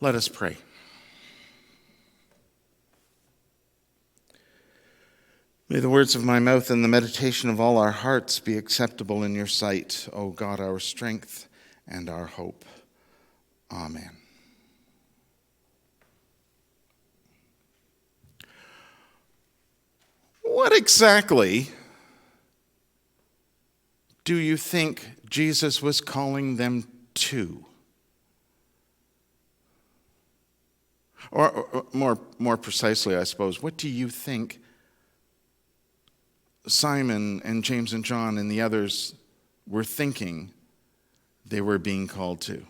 Let us pray. May the words of my mouth and the meditation of all our hearts be acceptable in your sight, O God, our strength and our hope. Amen. What exactly do you think Jesus was calling them to? Or more precisely, I suppose, what do you think Simon and James and John and the others were thinking they were being called to?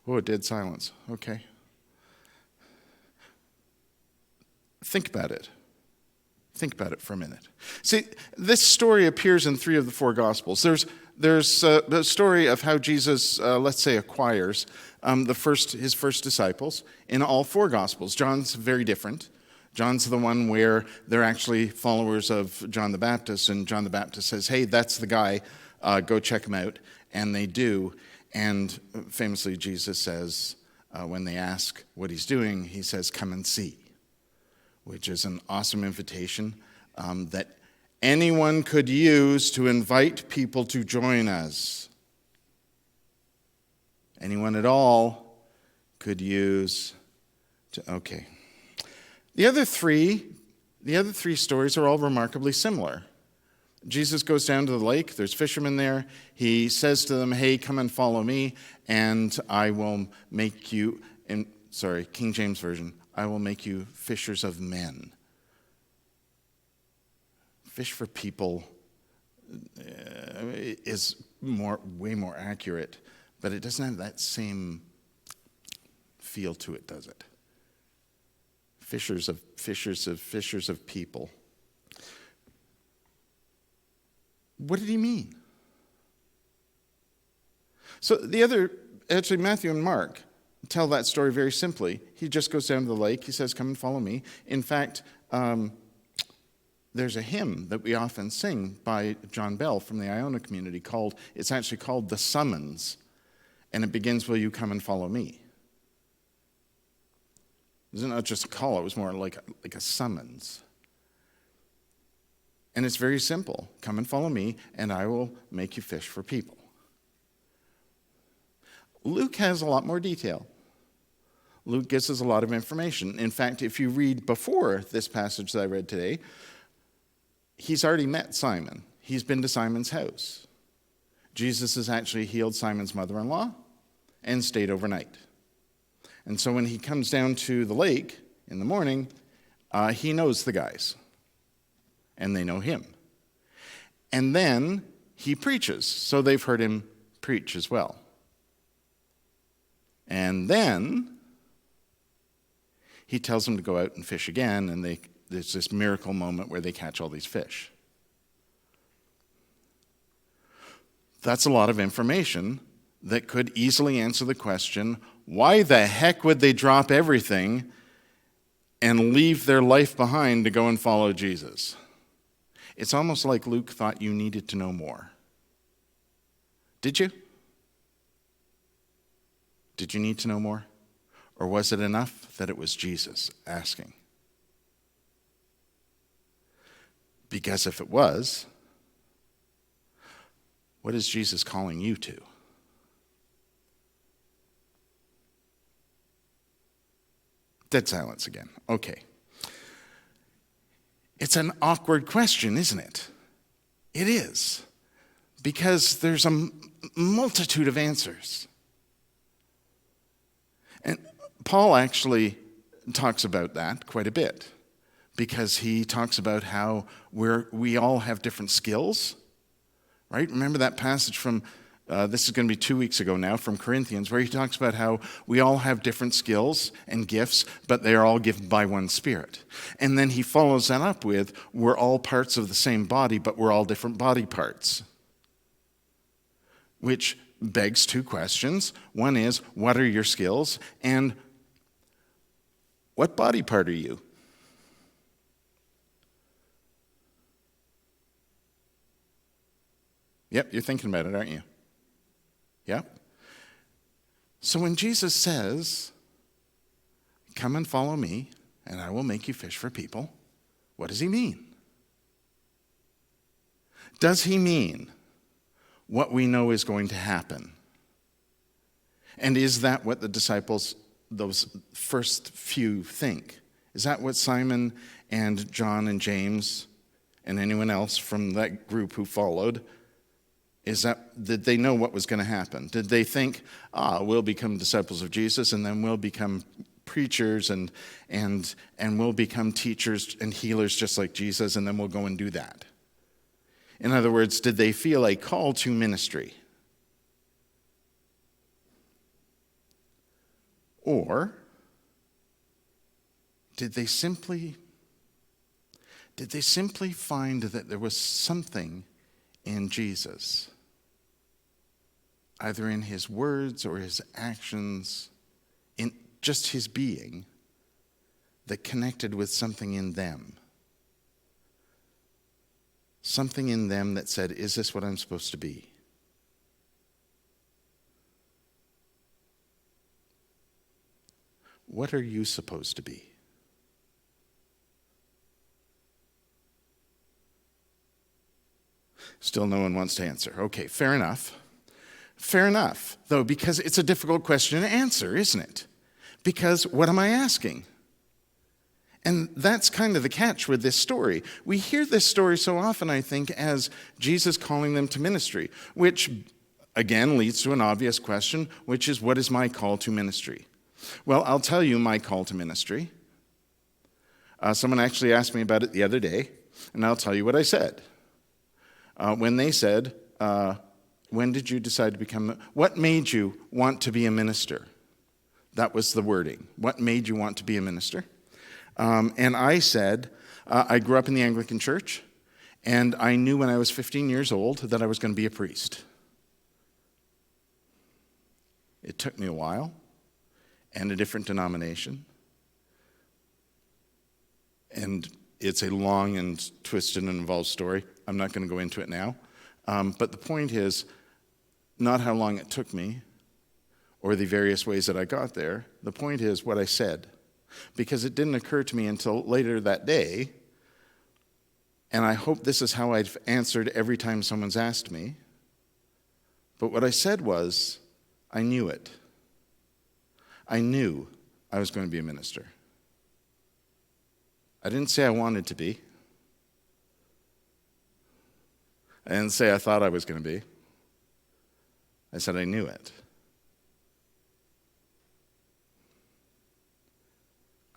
Oh, a dead silence. Okay. Think about it. Think about it for a minute. See, this story appears in 3 of the 4 Gospels. There's the story of how Jesus, let's say, acquires his first disciples in all 4 Gospels. John's very different. John's the one where they're actually followers of John the Baptist, and John the Baptist says, hey, that's the guy, go check him out, and they do. And famously, Jesus says, when they ask what he's doing, he says, come and see, which is an awesome invitation that anyone could use to invite people to join us. Anyone at all could use to, okay. The other three stories are all remarkably similar. Jesus goes down to the lake. There's fishermen there. He says to them, hey, come and follow me, and I will make you, King James Version, I will make you fishers of men. Fish for people is way more accurate, but it doesn't have that same feel to it, does it? Fishers of people. What did he mean? So actually Matthew and Mark tell that story very simply. He just goes down to the lake. He says, come and follow me. In fact, there's a hymn that we often sing by John Bell from the Iona community it's actually called The Summons. And it begins, will you come and follow me? It's not just a call, it was more like a summons. And it's very simple. Come and follow me, and I will make you fish for people. Luke has a lot more detail. Luke gives us a lot of information. In fact, if you read before this passage that I read today, he's already met Simon. He's been to Simon's house. Jesus has actually healed Simon's mother-in-law and stayed overnight. And so when he comes down to the lake in the morning, he knows the guys. And they know him. And then he preaches, so they've heard him preach as well. And then he tells them to go out and fish again, and there's this miracle moment where they catch all these fish. That's a lot of information that could easily answer the question, why the heck would they drop everything and leave their life behind to go and follow Jesus? It's almost like Luke thought you needed to know more. Did you? Did you need to know more? Or was it enough that it was Jesus asking? Because if it was, what is Jesus calling you to? Dead silence again. Okay. It's an awkward question, isn't it? It is. Because there's a multitude of answers. And Paul actually talks about that quite a bit. Because he talks about how we all have different skills. Right? Remember that passage from, this is going to be 2 weeks ago now, from Corinthians, where he talks about how we all have different skills and gifts, but they are all given by one Spirit. And then he follows that up with, we're all parts of the same body, but we're all different body parts. Which begs 2 questions. One is, what are your skills? And what body part are you? Yep, you're thinking about it, aren't you? Yep. So when Jesus says, come and follow me, and I will make you fish for people, what does he mean? Does he mean what we know is going to happen? And is that what the disciples, those first few, think? Is that what Simon and John and James and anyone else from that group who followed, did they know what was going to happen? Did they think, we'll become disciples of Jesus and then we'll become preachers and we'll become teachers and healers just like Jesus and then we'll go and do that? In other words, did they feel a call to ministry? Or did they simply find that there was something in Jesus, either in his words or his actions, in just his being, that connected with something in them? Something in them that said, is this what I'm supposed to be? What are you supposed to be? Still no one wants to answer. Okay, fair enough. Fair enough, though, because it's a difficult question to answer, isn't it? Because what am I asking? And that's kind of the catch with this story. We hear this story so often, I think, as Jesus calling them to ministry, which, again, leads to an obvious question, which is, what is my call to ministry? Well, I'll tell you my call to ministry. Someone actually asked me about it the other day, and I'll tell you what I said. When they said, when did you decide to become, what made you want to be a minister? That was the wording. What made you want to be a minister? And I said, I grew up in the Anglican Church, and I knew when I was 15 years old that I was going to be a priest. It took me a while, and a different denomination. And it's a long and twisted and involved story. I'm not going to go into it now. But the point is not how long it took me or the various ways that I got there. The point is what I said. Because it didn't occur to me until later that day, and I hope this is how I've answered every time someone's asked me. But what I said was, I knew it. I knew I was going to be a minister. I didn't say I wanted to be. I didn't say I thought I was going to be. I said I knew it.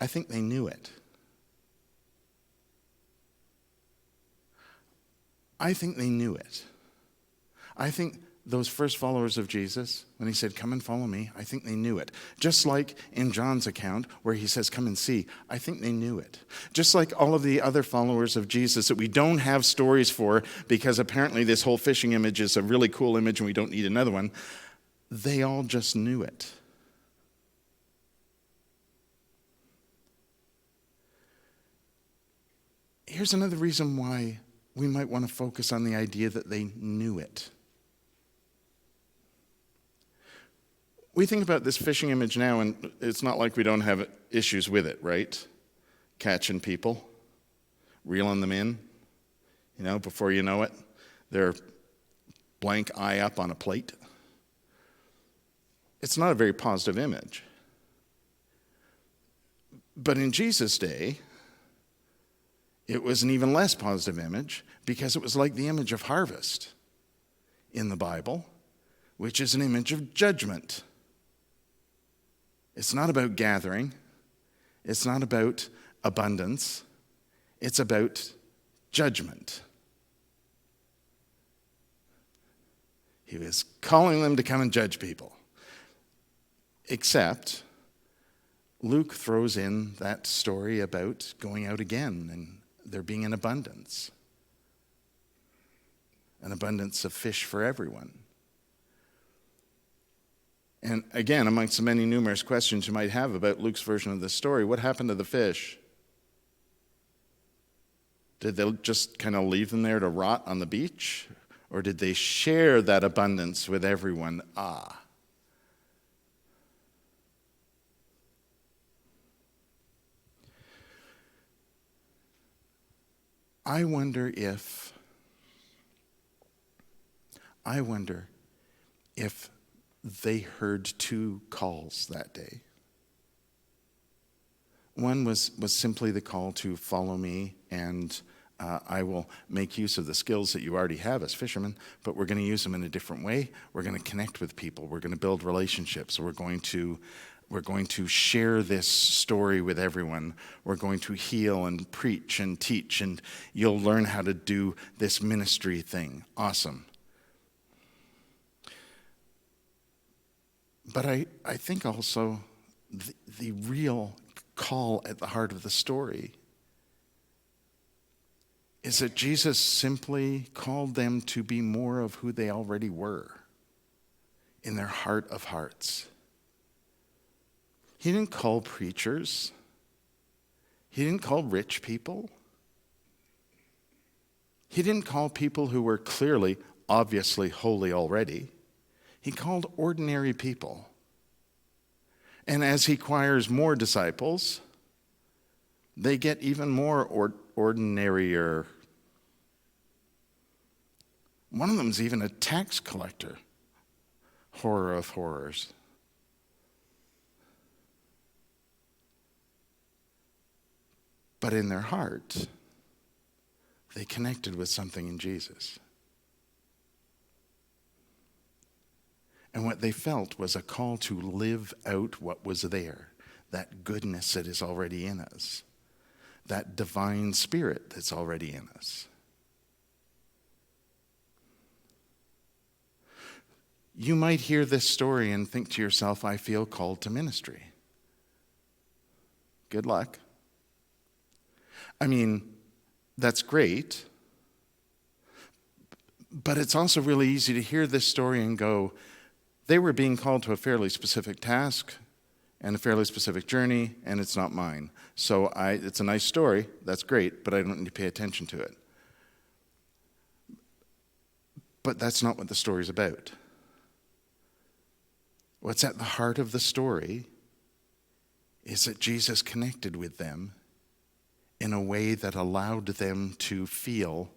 I think they knew it. I think they knew it. I think those first followers of Jesus, when he said, come and follow me, I think they knew it. Just like in John's account where he says, come and see, I think they knew it. Just like all of the other followers of Jesus that we don't have stories for because apparently this whole fishing image is a really cool image and we don't need another one, they all just knew it. Here's another reason why we might want to focus on the idea that they knew it. We think about this fishing image now, and it's not like we don't have issues with it, right? Catching people, reeling them in. Before you know it, they're blank eye up on a plate. It's not a very positive image. But in Jesus' day, it was an even less positive image because it was like the image of harvest in the Bible, which is an image of judgment. It's not about gathering. It's not about abundance. It's about judgment. He was calling them to come and judge people. Except Luke throws in that story about going out again and there being an abundance of fish for everyone. And again, amongst the many numerous questions you might have about Luke's version of this story, what happened to the fish? Did they just kind of leave them there to rot on the beach? Or did they share that abundance with everyone? I wonder if they heard two calls that day. One was simply the call to follow me, and I will make use of the skills that you already have as fishermen, but we're going to use them in a different way. We're going to connect with people. We're going to build relationships. We're going to share this story with everyone. We're going to heal and preach and teach, and you'll learn how to do this ministry thing. Awesome. But I think also the real call at the heart of the story is that Jesus simply called them to be more of who they already were in their heart of hearts. He didn't call preachers. He didn't call rich people. He didn't call people who were clearly, obviously holy already. He called ordinary people. And as he acquires more disciples, they get even more ordinarier. One of them is even a tax collector. Horror of horrors. But in their heart, they connected with something in Jesus. And what they felt was a call to live out what was there, that goodness that is already in us, that divine spirit that's already in us. You might hear this story and think to yourself, I feel called to ministry. Good luck. I mean, that's great. But it's also really easy to hear this story and go, they were being called to a fairly specific task and a fairly specific journey, and it's not mine. So it's a nice story, that's great, but I don't need to pay attention to it. But that's not what the story's about. What's at the heart of the story is that Jesus connected with them in a way that allowed them to feel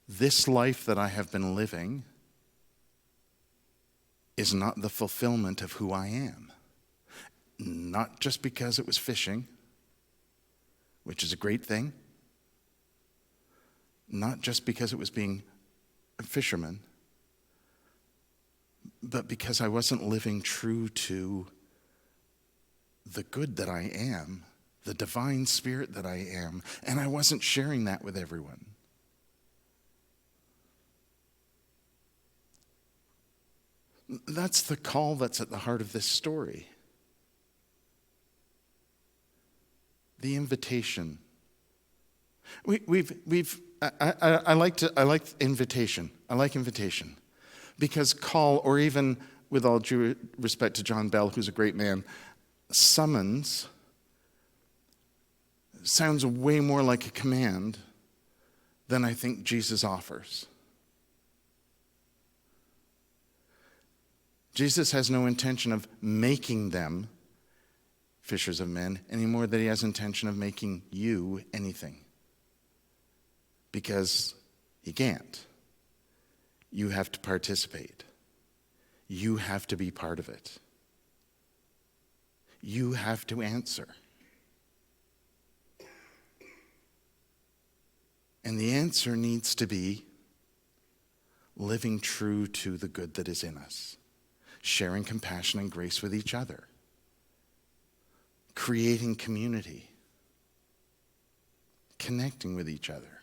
this life that I have been living is not the fulfillment of who I am. Not just because it was fishing, which is a great thing. Not just because it was being a fisherman, but because I wasn't living true to the good that I am, the divine spirit that I am, and I wasn't sharing that with everyone. That's the call that's at the heart of this story. The invitation. I like invitation. I like invitation. Because call, or even with all due respect to John Bell, who's a great man, summons sounds way more like a command than I think Jesus offers. Jesus has no intention of making them fishers of men any more than he has intention of making you anything. Because he can't. You have to participate. You have to be part of it. You have to answer. And the answer needs to be living true to the good that is in us. Sharing compassion and grace with each other, creating community, connecting with each other.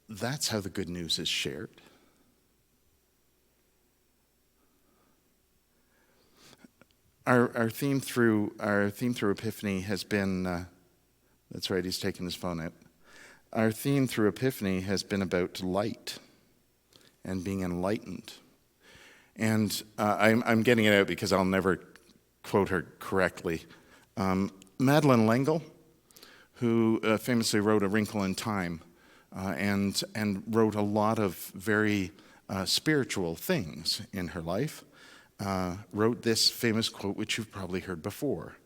That's how the good news is shared. Our theme through Epiphany has been, that's right, he's taking his phone out. Our theme through Epiphany has been about light and being enlightened. And I'm getting it out because I'll never quote her correctly. Madeleine L'Engle, who famously wrote A Wrinkle in Time, and wrote a lot of very spiritual things in her life, wrote this famous quote, which you've probably heard before.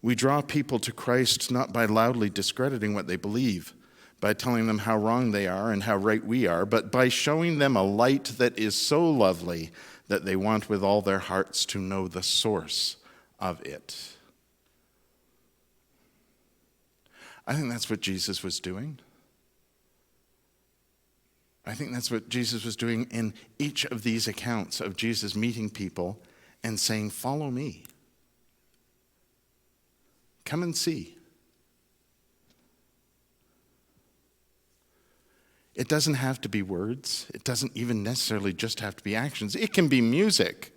We draw people to Christ not by loudly discrediting what they believe, by telling them how wrong they are and how right we are, but by showing them a light that is so lovely that they want with all their hearts to know the source of it. I think that's what Jesus was doing. I think that's what Jesus was doing in each of these accounts of Jesus meeting people and saying, follow me. Come and see. It doesn't have to be words. It doesn't even necessarily just have to be actions. It can be music.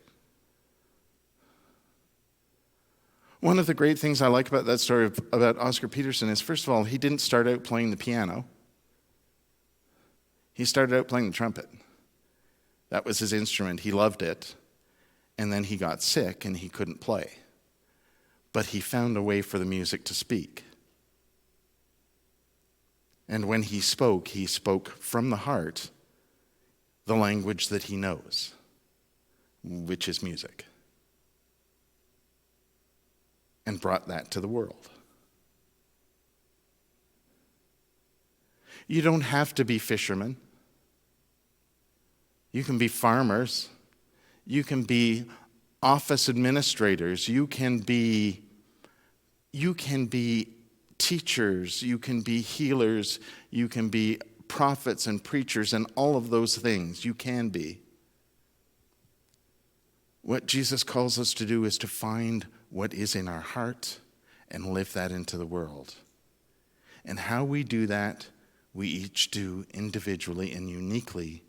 One of the great things I like about that story about Oscar Peterson is, first of all, he didn't start out playing the piano. He started out playing the trumpet. That was his instrument. He loved it. And then he got sick and he couldn't play. But he found a way for the music to speak. And when he spoke from the heart the language that he knows, which is music, and brought that to the world. You don't have to be fishermen. You can be farmers. You can be office administrators. You can be teachers. You can be healers. You can be prophets and preachers and all of those things. You can be. What Jesus calls us to do is to find what is in our heart and live that into the world. And how we do that, we each do individually and uniquely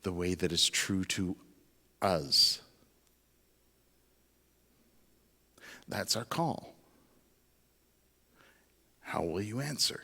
the way that is true to us. That's our call. How will you answer?